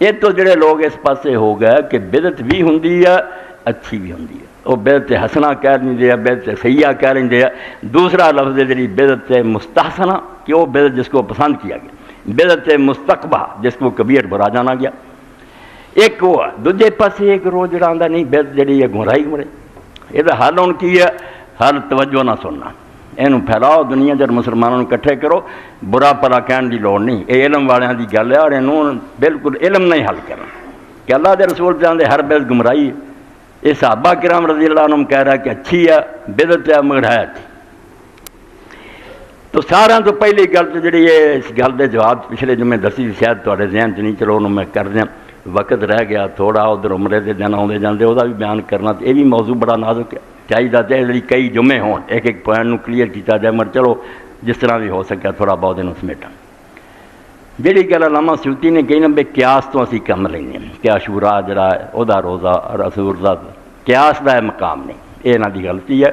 ਇਹ ਤੋਂ ਜਿਹੜੇ ਲੋਕ ਇਸ ਪਾਸੇ ਹੋ ਗਏ ਕਿ ਬਿਦਤ ਵੀ ਹੁੰਦੀ ਆ, ਅੱਛੀ ਵੀ ਹੁੰਦੀ ਹੈ। ਉਹ ਬਿਦਤ ਹਸਨਾ ਕਹਿ ਦਿੰਦੇ ਆ, ਬਿਦਤ सैया कह लेंगे। दूसरा लफ्ज़ है जी बिदत मुस्तहसना कि वो बिदत जिसको पसंद किया गया, बिदत मुस्तकबा जिसको कबीर बुरा जाना गया। एक वो है दूजे पासे एक रोज जरा आंदा नहीं बिदत जी गुमराही गुमराही। यदा हल हुण की है, हल तवज्जो ना सुनना, इनू फैलाओ दुनिया जब मुसलमानों इकट्ठे करो, बुरा भला कहने की लोड़ नहीं। ये इलम वालियां दी गल है और इनू बिल्कुल इलम नहीं हल करना कि अल्लाह के रसूल चाहते हर बिदत गुमराही है। ये सहाबा किराम रज़ी अल्लाह अन्हुम कह रहा कि अच्छी है बिदत है मगर है अच्छी। तो सारा तो पहली गल तो जी इस गल के जवाब पिछले जुम्मे दसी शायद थोड़े जहन च नहीं, चलो उन्होंने मैं कर दिया, वक्त रह गया थोड़ा, उधर उमरे के दिन आते जाते वह भी बयान करना। तो यह भी मौजू बड़ा नाजुक है, चाहिए तो कई जुम्मे हो एक एक पॉइंट में क्लीयर किया जाए, मगर चलो जिस तरह भी हो सका थोड़ा बहुत इन्हों समेटा। जी गल अलामा सियूती ने कही ना भी क्यास तो असी कम लेंगे कि अशूरा जरा वह रोज़ा और असूर का क्यास का मकाम नहीं, ये इन्हों की गलती है।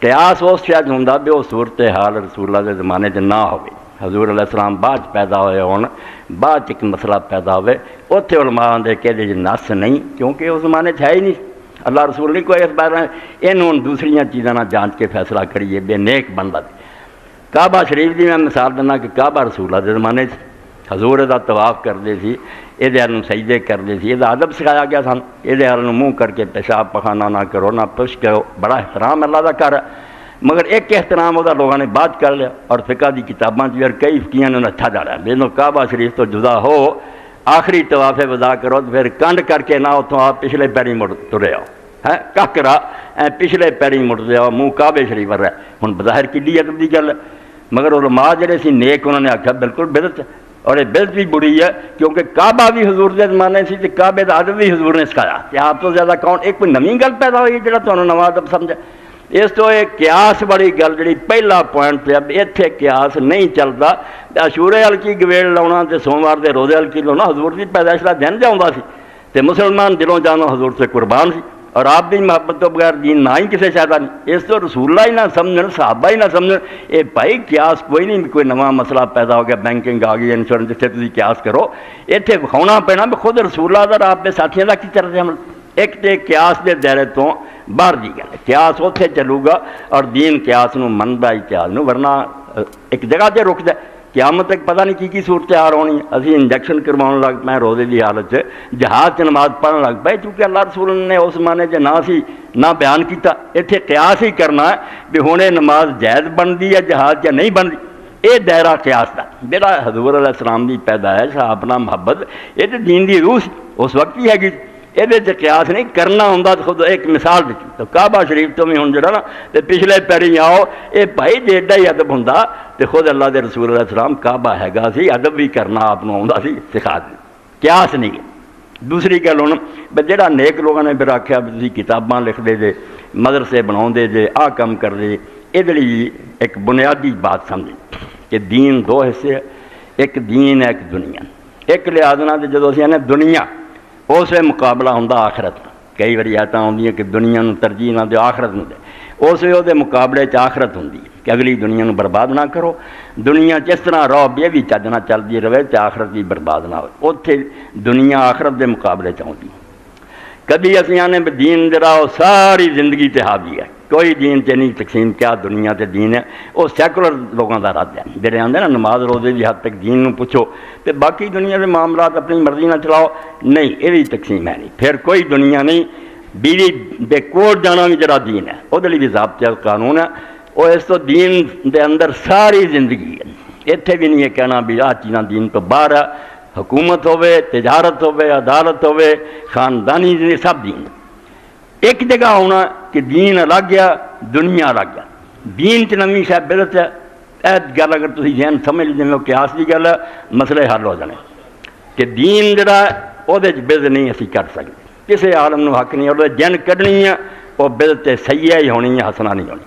क्यास उस शायद होंदा भी वो सूरत हाल रसूलों के जमाने च ना हो, हजूर अलैहिस्सलाम बाद पैदा होए होण, बाद एक मसला पैदा होवे, उत्थे उलमा दे कहदे च नस नहीं, क्योंकि उस जमाने है ही नहीं, अल्लाह रसूल नहीं कोई इस बारे इन्हों दूसरिया चीज़ों ना जांच के फैसला करिए बे नेक बनदा। काबा शरीफ की मैं मिसाल दिना कि काबा रसूलों के जमाने हजूर का तवाफ करते थे, ये सजदे करते थे, यदा अदब सिखाया गया सन, ये मूँह करके पेशाब पखाना ना करो ना पुश करो, बड़ा एहतराम अल्लाह का कर। मगर एक एहतराम वह लोगों ने बाद कर लिया और फिका की किताबों फिर कई फकीयां ने अच्छा डाला जो काबा शरीफ तो जुदा हो आखिरी तवाफे वदा करो तो फिर कंड करके ना उतों आप पिछले पैरी मुड़ तुरे आओ है काकरा पिछले पैरी मुड़ते आओ, मुँह काबे शरीफ रहा। हुण बज़ाहिर किड्डी अदब की गल, मगर उलमा जिहड़े सी नेक उन्होंने आख्या बिल्कुल बिदत, और ये बिदत भी बुरी है क्योंकि काबा भी हजूर के जमाने से तो काबे का अदब भी हजूर ने सिखाया कि आप तो ज़्यादा कौन एक कोई नवी गल पैदा हुई जो तुहानूं नवा अदब समझे। इस तो एक क्यास बड़ी गल जी पहला पॉइंट पे अब इत्थे क्यास नहीं चलता। अशूरे हल्की गवेड़ लाउणा तो सोमवार के रोज़े हल्की लाउणा हजूर की पैदाइश का दिन जाता सी ते मुसलमान दिलों जानो हजूर से कुर्बान सी, और आप की मुहब्बत तो बगैर दीन ना ही किसी शायद नहीं। इस तो रसूला ही ना समझन, सहाबा ही ना समझन, ये भाई क्यास कोई नहीं, कोई नवा मसला पैदा हो गया, बैंकिंग आ गई, इंश्योरेंस, जिथे तुम क्यास करो इत्थे विखाउणा पैना भी खुद रसूला का आप के साथियों का की चलते अमल। एक तो क्यास के दायरे तो बाहर की गल, क्यास उत्थे चलूगा और दीन क्यास नूं मनदा इतिहास नूं, वरना एक जगह से रुकदा क्यामत तक पता नहीं की सूरत हाल होनी। असीं इंजैक्शन करवाउण लग पे रोज़े की हालत जहाज़ च नमाज पढ़न लग पे, क्योंकि अल्लाह रसूल ने उस जमाने च ना सी ना बयान किया। इत्थे क्यास ही करना है भी हुण ये नमाज जायज़ बनती है जहाज़ च नहीं बनती, ये दायरा क्यास का जिहड़ा हजूर अलैहिस्सलाम की पैदाइश अपना मुहब्बत ये तो दीन की रूह सी उस वक्त ही हैगी। ये क्यास नहीं करना होंदा तो खुद एक मिसाल दी तो काबा शरीफ तो भी हुण जिहड़ा ना तो पिछले पैरी आओ, ये भाई जे एडा ही अदब हुंदा तो खुद अल्लाह के रसूल अलैहिस्सलाम काबा हैगा सी, अदब भी करना आपनूं आउंदा सी, सिखा दी, क्यास नहीं है। दूसरी गल हुण जिहड़ा नेक लोगों ने फिर आख्या भी तुसीं किताबां लिखदे जे, मदरसे बनाउंदे जे, आ काम करदे, इहदे लई एक बुनियादी बात समझी कि दीन दो हिस्से है, एक दीन है एक दुनिया। एक लिहाज नाल जदों असीं आने दुनिया उस वे मुकाबला होंदा आखरत। कई बारी आयतां आउंदियां कि दुनिया नूं तरजीह ना दिओ आखरत नूं दे, उस वे उहदे मुकाबले च आखरत हुंदी है कि अगली दुनिया नूं बर्बाद ना करो, दुनिया जिस तरह रहो ये भी चज नाल चलदी रहे ते आखरत भी बर्बाद ना हो। उत्थे दुनिया आखरत के मुकाबले च आउंदी। कभी असीं आने भी दीन जरा सारी जिंदगी ते हावी है, कोई दीन च नहीं तकसीम क्या दुनिया ते दीन है, वो सैकुलर लोगों का रद्द है। जिहड़े आंदे ना नमाज रोज़े की हद तक दीन नूं पुछो तो बाकी दुनिया के मामलात अपनी मर्जी ना चलाओ, नहीं ये तकसीम है नहीं। फिर कोई दुनिया नहीं, बीवी दे कोर्ट जाना भी जरा दीन है, वो भी ज़ाब्ते कानून है, और इस तो दीन के अंदर सारी जिंदगी है। इत्थे भी नहीं है कहना भी आ चीज़ां दीन तो बाहर है, हुकूमत होवे, तिजारत होवे, अदालत होवे, खानदानी जिंदगी सब दीन। एक जगह होना कि दीन अलग है दुनिया अलग है, दीन च नवीं शायद बिदत है। यह गल अगर तुम जहन समझ जिवें क्यास की गल मसले हल हो जाने कि दीन जिहड़ा उहदे च बिदत नहीं असीं कर सकते, किसी आलम नूं हक नहीं, और जन कढ़नी है वह बिदत सही ही होनी है, हसना नहीं होनी।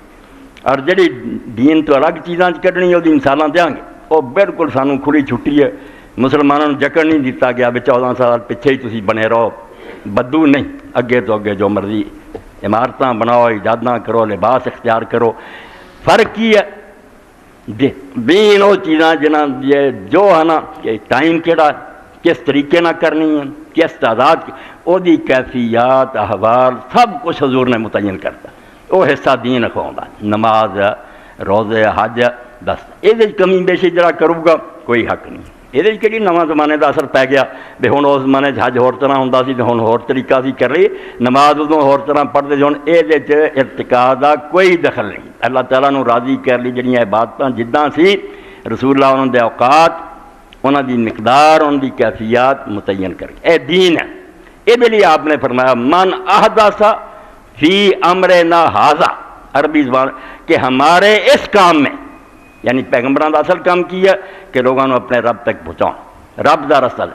और जिहड़ी दीन तो अलग चीज़ां च कढ़नी वो मिसालां देंगे, वो बिल्कुल सानूं खुली छुट्टी है। मुसलमानों नूं जकड़ नहीं दिता गया भी 14 साल पिछे ही तुसीं बने रहो, बद्दू नहीं, अगे तो अगे जो मर्जी इमारतां बनाओ, इजादां करो, लिबास इख्तियार करो। फर्क की है दीन वो चीज़ां जिन्हां जो है ना कि टाइम केड़ा किस तरीके ना करनी है, किस तादाद की कैफियत अहवाल सब कुछ हजूर ने मुतयन करता। वो हिस्सा दीन अखवाउंदा, नमाज रोज़े हज, बस ये कमी बेशी जरा करूगा कोई हक नहीं। ये कि नवा जमाने का असर पै गया भी हुण उस जमाने हज होर तरह होंदा सी, हुण होर तरीका सी कर रही, नमाज उदों होर तरह पढ़ते हुण ये इरतिका का कोई दखल नहीं। अल्लाह ताला नूं राज़ी कर ली जिहड़ियां इबादतां जिद्दां सी रसूलुल्लाह उन्हां दे औकात, उन्हां दी मिकदार, उन्हां दी कैफियत मुतयन कर, यह दीन है। ये लिए आपने फरमाया मन अहदसा फी अमरिना हाज़ा, अरबी ज़बान कि हमारे इस काम में, यानी पैगंबरां दा असल काम की है कि लोगों को अपने रब तक पहुँचाओ, रब का रस्ता।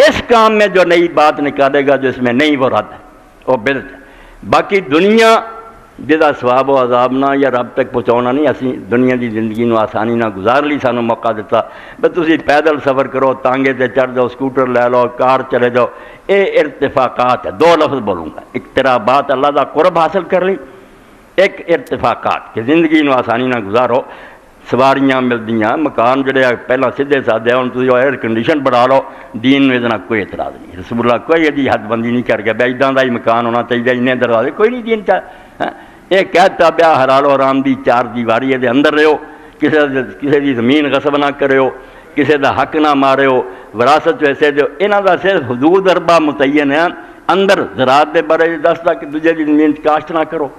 इस काम में जो नई बात निकालेगा जो इसमें नहीं वो रद्द है, वो बिदअत है। बाकी दुनिया जिहदा सवाब व अजाब ना या रब तक पहुँचाना नहीं, असी दुनिया की जिंदगी में आसानी ना गुजार ली, सानू मौका दिता भी तुसी पैदल सफ़र करो, तांगे ते चढ़ जाओ, स्कूटर लै लो, कार चले जाओ। ये इरतिफाकात है, दो लफ्ज़ बोलूँगा, इक़्तिराबात अल्लाह का कुर्ब हासिल कर ली, एक इरतिफाकात कि जिंदगी में आसानी ना गुजारो, सवारियां मिलदियां, मकान जोड़े पहला सीधे साधे हम तुम एयर कंडीशन बढ़ा लो, दीन में इतना कोई एतराज़ नहीं। रसूलुल्लाह कोई यदि हदबंदी नहीं कर गया भी इदा का ही मकान होना चाहिए, इन्ने दरवाजे, कोई नहीं दीन चाह। ये कहता ब्याह हरालो आराम की चार दीवारी ये अंदर रहो, किसी की जमीन गसब ना करो, किसी का हक ना मारो, विरासत वैसे दो, इन्हों का सिर्फ हदूद अरबा मुतयन है। अंदर ज़राअत के बारे दसदा कि दूजे की जमीन काश्त ना करो,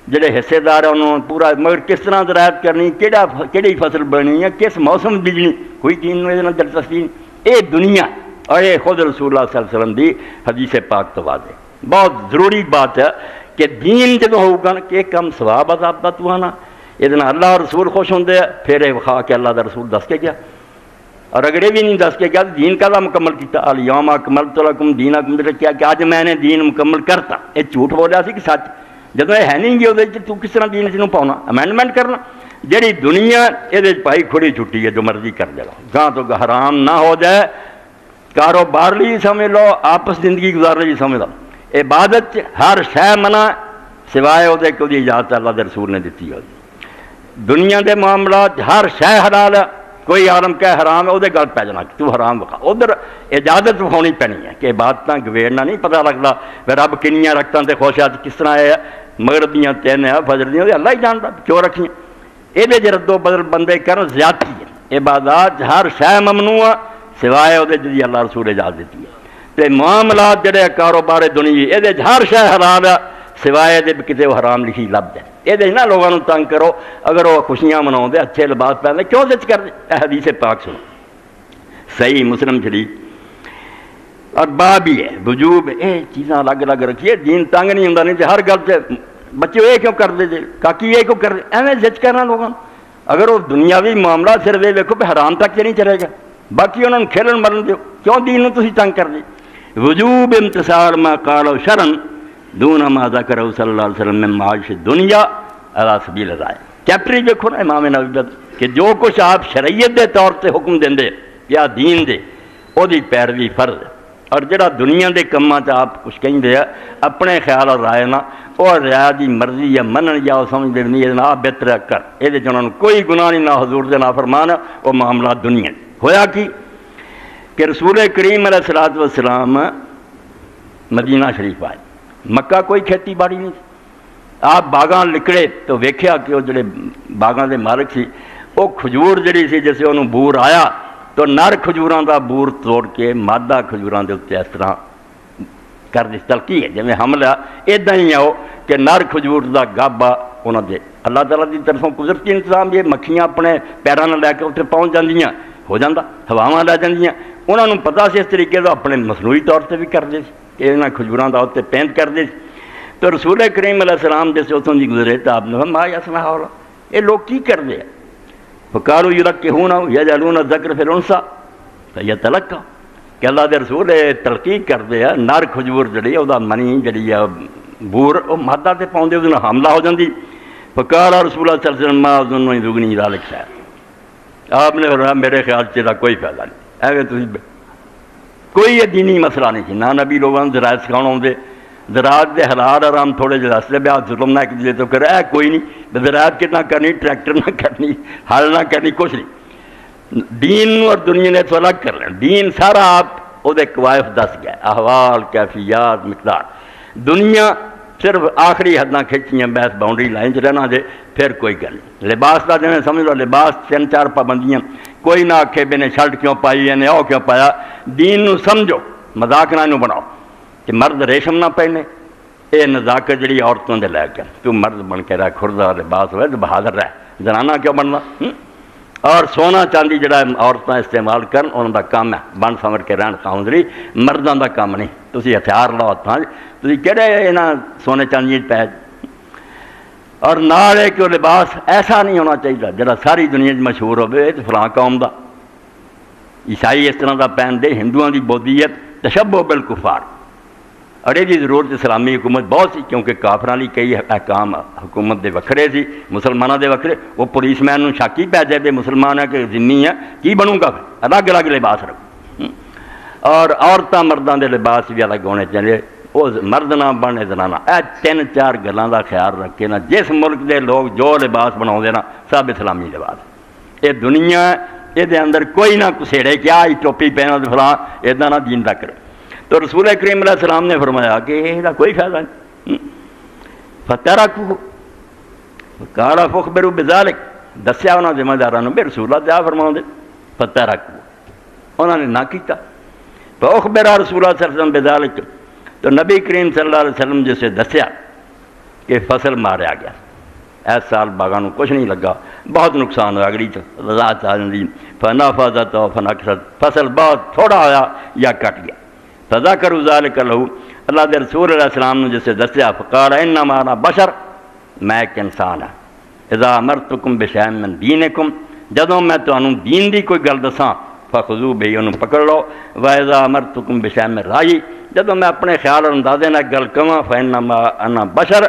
जोड़े हिस्सेदार है उन्होंने पूरा, मगर किस तरह ज़राअत करनी, कि फसल बननी है, किस मौसम बिजनी, कोई दीन में दिलचस्पी नहीं। ये दुनिया और ये खुद रसूलुल्लाह सल्लल्लाहु अलैहि वसल्लम की हदीस पाक तो वाज़े बहुत ज़रूरी बात है कि दीन जो होगा ना कि कम सवाब अज़ाब का तू आना, ये अल्लाह और रसूल खुश होंगे, फिर ये विखा के अल्लाह का रसूल दस के गया। और अगर ये भी नहीं दस के गया तो दीन का मुकम्मल किया, अल यौम अकमलतु लकुम दीनकुम, क्या कि अज मैंने दीन मुकम्मल करता, ये झूठ बोलिया सी कि सच, जो ये है नहीं गी वो तू किस तरह दीन इसनूं पाउणा, अमेंडमेंट करना। जी दुनिया ये भाई खुड़ी छुट्टी है, जो मर्जी कर देगा, गां तो हराम ना हो जाए, कारोबार ली समझ लो, आपस जिंदगी गुजारने की समझ लो, इबादत हर शह मना सिवाय वो इजाजत अल्लाह के रसूल ने दी हो। दुनिया के मामला हर शह हलाल है, कोई आलम कह हराम है वो गल पै जाना तू हराम विखा, उधर इजाजत विखानी पैनी है कि इबादत गवेड़ना नहीं पता लगता भी रब किनिया रखता तो खुश है, किस तरह है, मगरब दियाँ तीन है, फजर दियाँ अल्लाह ही जानता क्यों रखियाँ। ये रद्दो बदल बंदे कर ज्यादती है, इबादत हर शह ममनू है सिवाय वो जी अल्लाह रसूल इजाजत दी है। तो मामलात जोड़े कारोबार दुनिया ये हर शह हलाल है सिवाय कितने हराम लिखी लभद है। ये ना लोगों को तंग करो, अगर वो खुशियां मनाते अच्छे लिबास पहनते क्यों सच करते, हदीस पाक सुनो, सही मुस्लिम शरीफ और बा भी है वजूब, ये चीज़ां अलग अलग रखिए, दीन तंग नहीं होंदा, नहीं तो हर गल से बच्चे ये क्यों करते जे, काकी ये क्यों करते, एवं जज करना लोगों। अगर वो दुनियावी मामला सिर्फ ये देखो भी हराम तक नहीं चलेगा, बाकी उन्होंने खेलन मरन दो, क्यों दीन में तुम तंग कर दी। वजूब इम्तिसाल मा कालो शरन दून मा ज़करहु सल्लल्लाहु अलैहि वसल्लम में माश दुनिया अला सबील राय। चैप्टर देखो ना इमाम नबवी कि जो कुछ आप शरीयत के तौर पर हुक्म देंगे या दीन दे ओदी पैरवी फर्ज है, और जोड़ा दुनिया के कामों च आप कुछ कहेंगे अपने ख्याल और राय ना, और राय की मर्जी या मनन या समझते नहीं, ये आप बेहतर कर, ये उन्होंने कोई गुनाह नहीं, ना हजूर के ना फरमान, वो मामला दुनिया होया कि रसूल करीम अलैहिस्सलातु वस्सलाम मदीना शरीफ आए, मक्का कोई खेती बाड़ी नहीं, आप बागां निकले तो वेख्या कि वो जोड़े बागां के मालिक सी वो खजूर जी सी जिसे उन्होंने बूर आया तो नर खजूरां का बूर तोड़ के मादा खजूरां के उत्ते इस तरह कर दी तलकी है जिवें हमला, इदा ही आओ कि नर खजूर का गाबा उन्होंने अल्लाह ताला की तरफों कुदरती इंतजाम, ये मक्खियां अपने पैरों में लैके उत्थे पहुँच जांदियां, हो जाता हवावां लै जांदियां, उन्होंने पता से इस तरीके का अपने मसनूई तौर पर भी करते इन्होंने खजूरां का उत्ते पेंट करते। तो रसूल करीम अलैहिस्सलाम जैसे उतों की गुजरे तो आपने माँ यसना हो, ये लोग की करते हैं, फ़कालू युलक्किहूना यजअलूना ज़क्र फिल उन्सा फ़यतलक्का, कि अल्लाह के रसूल तलकीक करते हैं नर खजूर जी मनी जी बूर वो मादा से पाँदे उस हमला हो जाती। फ़काला रसूलुल्लाह सल्लल्लाहु अलैहि वसल्लम मा अज़ुन्नु दुगनी ज़ालिक शायद, आपने फरमाया मेरे ख्याल से कोई फायदा नहीं, एवं तुम कोई ये दीनी मसला नहीं थी, ना नबी लोगों को ज़राअत सिखाने आते, ज़राअत के हलाल आराम थोड़े जे दसते ब्याह जुल्म ना एक दूसरे तो करे कोई नहीं, ज़राअत कितना करनी, ट्रैक्टर ना करनी, हल ना करनी, कुछ नहीं। दीन और दुनिया ने तो अलग कर लेना, दीन सारा आप ਉਹਦੇ ਕਵਾਇਫ ਦੱਸ ਗਿਆ, ਅਹਵਾਲ कैफियात मिकदार। दुनिया सिर्फ आखिरी हद्दां खिंचियां बहस बाउंड्री लाइन च रहना जे, फिर कोई गल नहीं। लिबास का जिवें समझ लो लिबास 3-4 पाबंदियां, कोई ना आखे बिने शर्ट क्यों पाई है, ओ क्यों पाया। दीन नूं समझो, मजाक ना इनू बनाओ कि मर्द रेशम ना पहने। ये नजाकत जी औरतों के लैके, तू मर्द बन के रह, खुरदा लिबास हो तो बहादुर रह, जनाना क्यों बनना। और सोना चांदी जरा औरतां इस्तेमाल करन, उन्होंने काम है बन समझ के रहन काउंदरी, मर्दों का काम नहीं। तुसीं हथियार लाओ हत्थां च, तुसीं किहड़े इन्हां सोने चांदी पै। और नाल है कि वो लिबास ऐसा नहीं होना चाहिए जरा सारी दुनिया मशहूर हो, फलां कौम का। ईसाई इस तरह का पहनते, हिंदुओं की बोधी है तशब्बुह बिल कुफार। और यही जरूरत इस्लामी हुकूमत बहुत सी, क्योंकि काफरां लई कई अहकाम हुकूमत के वखरे सी, मुसलमानों के वखरे। वो पुलिसमैन नूं शक ही पै जाए भी मुसलमान है कि जिम्मी है, की बनूगा फिर, अलग अलग लिबास रखो। और औरतां मर्दां दे लिबास भी अलग होने चाहिए, वो मर्द ना बने जनाना। यह 3-4 गल्लां दा ख्याल रख के ना जिस मुल्क के लोग जो लिबास बनाउंदे ना सब इस्लामी लिबास। ये दुनिया ये अंदर कोई ना कुसेड़े क्या टोपी पहना तो फलां इदा ना दीन तक। तो रसूल करीम अलैहिस्सलाम ने फरमाया कि इसका कोई फायदा नहीं। फतरकू काला फुखबिरू बिज़ालिक, दस्या उन्होंने जिम्मेदारों ने भी रसूला क्या फरमाउंदे। फतरकू उन्होंने ना किया। फुखबिरा रसूला सल्लल्लाहु अलैहि वसल्लम बिज़ालिक, तो नबी करीम सल्लल्लाहु अलैहि वसल्लम जिसे दस्या कि फसल मारिया गया, इस साल बागां नूं कुछ नहीं लगा, बहुत नुकसान होया, अगली रात आ जाती। फनाफाजा तो फनकसत, फसल बहुत थोड़ा होया या कट गया। फजा करू ज़ालिक लहू, अल्लाह के रसूल अलैहिस्सलाम ने जिसे दस्या फ़क़ाल इन्नमा अना बशर, मैं एक इंसान हाँ। इज़ा अमरतुकुम बिशैइन मिन दीनिकुम, जदों मैं तुहानूं दीन दी कोई गल दसां फ़ख़ुज़ू बिही, उन्हूं पकड़ लो। व इज़ा अमरतुकुम बिशैइन मिन राई, जदों मैं अपने ख्याल और अंदाजे नाल गल कवां फ़इन्नमा अना बशर,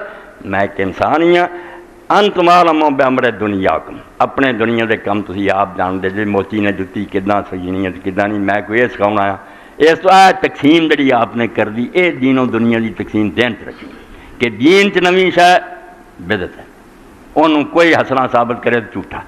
मैं एक इंसान ही हाँ। अंतुम आलमो बिअमरि दुनियाकुम, अपने दुनिया के काम तुसीं आप जानते जे, मोची ने जुत्ती किदां सजनी है किदां नहीं, मैं कोई सिखाउणा आया। इस तो यह तकसीम जी आपने कर दी, ये दीनों दुनिया की तकसीम ध्यान च रखी कि दीन च नवीं शह बिदत है, उन्होंने कोई हसना साबित करे तो झूठा।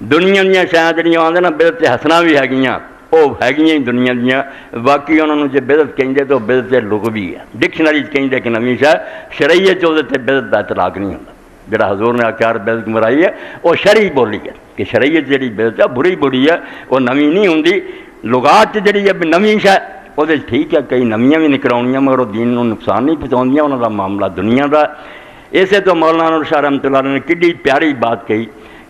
दुनिया दी शह जी आते ना बिदत हसना भी हैगियां, वो हैगियां ही दुनिया दियां, बाकी उन्होंने जो बिदत कहेंगे तो बिदत लुग़वी है। डिक्शनरी कहेंगे कि नवीं शह, शरीयत वो बिदत का इतलाक नहीं होता। जिहड़ा हजूर ने आख्या बिदत मराई है वो शरई बोली है कि शरीयत जी बिदत है बुरी बुरी है, वो नवीं नहीं होंगी। लुगात जी है नवीं शह वो ठीक है, कई नवियां भी निकल आउणियां मगर वो दीन नूं नुकसान नहीं पहुँचाउंदियां, उन्होंने मामला दुनिया का। इसे तो मौलाना नूर शाह रहमतुल्लाह ने किड्डी प्यारी बात कही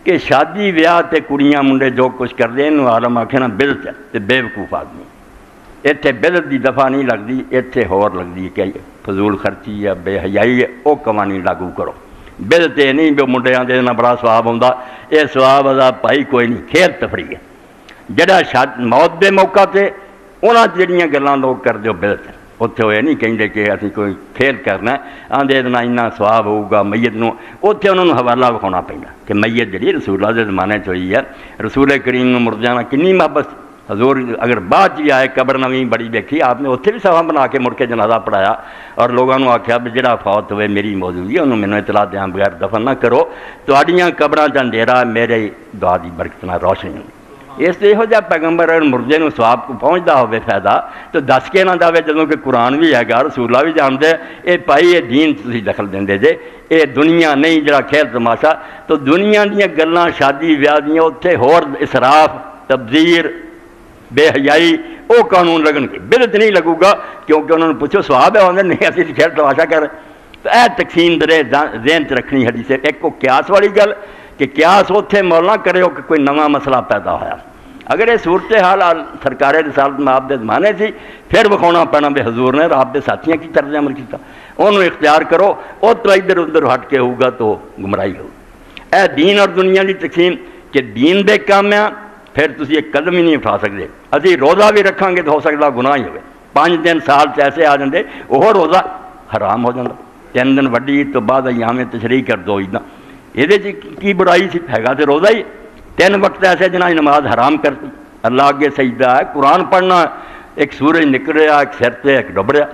कि शादी विआह ते कुड़ियां मुंडे जो कुछ करते इनू आलम आखे ना बिदत है तो बेवकूफ आदमी। इत्थे बिदत की दफा नहीं लगती, इत्थे होर लगती कि फजूल खर्ची है, बेहयाई है, वो कवानी लागू करो। बिदत ये नहीं भी मुंडे आते ना बड़ा स्वाब आउंदा, ये स्वाब अदा भाई कोई नहीं, खेल तफरी है। जिहड़ा मौत के मौका पर उन्होंने जिहड़ियां गल्लां लोग करते हो बिदत, उत्थे वो नहीं कहिंदे कि असीं कोई खेल करना, आंदे ना इन्ना स्वाब होऊगा मैयत नूं, उत्थे उन्होंने हवाला विखाउणा पैंदा कि मैयत जिहड़ी रसूला दे ज़माने च होई है, रसूल करीम नूं मुर्दियां नाल किन्नी मुहब्बत। हजूर अगर बाद भी आए, कबर नवीं बड़ी देखी आपने, उत्थे भी सभा बना के मुड़ के जनाजा पढ़ाया और लोगों को आख्या भी जिहड़ा फौत होवे मेरी मौजूदगी उन्होंने मैनूं इतला दें बगैर दफन ना करो, तुहाडीआं कबरां च अंधेरा मेरे दुआ की बरकत नाल रोशनी होंदी। इस तो यहो पैगंबर अगर मुर्दे नूं सवाब को पहुँचता हो फायदा तो दस के ना दवे, जदों कि कुरान भी है रसूला भी जानते ये भाई ये दीन तुसीं दखल देंदे जे, ये दुनिया नहीं जरा खेल तमाशा। तो दुनिया दीयां गल्लां शादी विआह दीयां उत्थे होर इसराफ तबजीर बेहयाई वो कानून लगनगे, बिदत नहीं लगूगा क्योंकि उन्होंने पूछो सवाब है, उन्होंने नहीं असीं खेल तमाशा कर। तो यह तकसीम दरे ज़हन च रखनी हदी से। एक को क्यास वाली गल कि क्यास उत्थे मौल ना करे कि कोई नवा मसला पैदा होया। अगर ये सूरत हाल सरकारे रिसालत में आप जमाने से फिर विखाउणा पैना भी हजूर ने आप के साथियों की तरह अमल किया, उन्होंने इख्तियार करो, वो तो इधर उधर हट के होगा तो गुमराही हो। यह दीन और दुनिया की तकसीम कि दीन दे काम आ, फिर तुम एक कदम ही नहीं उठा सकते। अभी रोज़ा भी रखांगे तो हो सकता गुनाह ही हो, 5 दिन साल च ऐसे आ जाते वह रोज़ा हराम हो जाता। 3 दिन वड्डी ईद तो बाद अयाम तशरीह कर दो ईदा, ये की बुराई सी, हैगा तो रोज़ा ही। 3 वक्त ऐसे जिन्हें नमाज हराम करती, अल्लाह अगे सजदा है, कुरान पढ़ना, एक सूरज निकल रहा एक सिर से एक डुब रहा।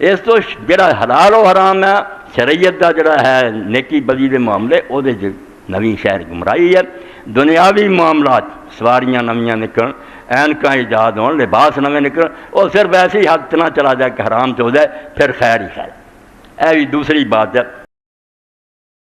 इस तो जोड़ा हलाल और हराम है शरीयत का जोड़ा है नेकी बदी के मामले वो नवीं शहर गुमराही है। दुनियावी मामलात सवारियां नवियां निकल ਐਨਕਾਂ ਈਜਾਦ ਹੋਣ, ਲਿਬਾਸ ਨਵੇਂ ਨਿਕਲਣ, ਉਹ ਸਿਰਫ ਐਸੇ ਹੀ ਹੱਥ 'ਚ ਨਾ ਚਲਾ ਜਾਏ ਕਿ ਹਰਾਮ 'ਚ ਹੋ ਜਾਏ, ਫਿਰ ਖੈਰ ਹੀ ਖੈਰ। ਇਹ ਵੀ ਦੂਸਰੀ ਬਾਤ ਹੈ।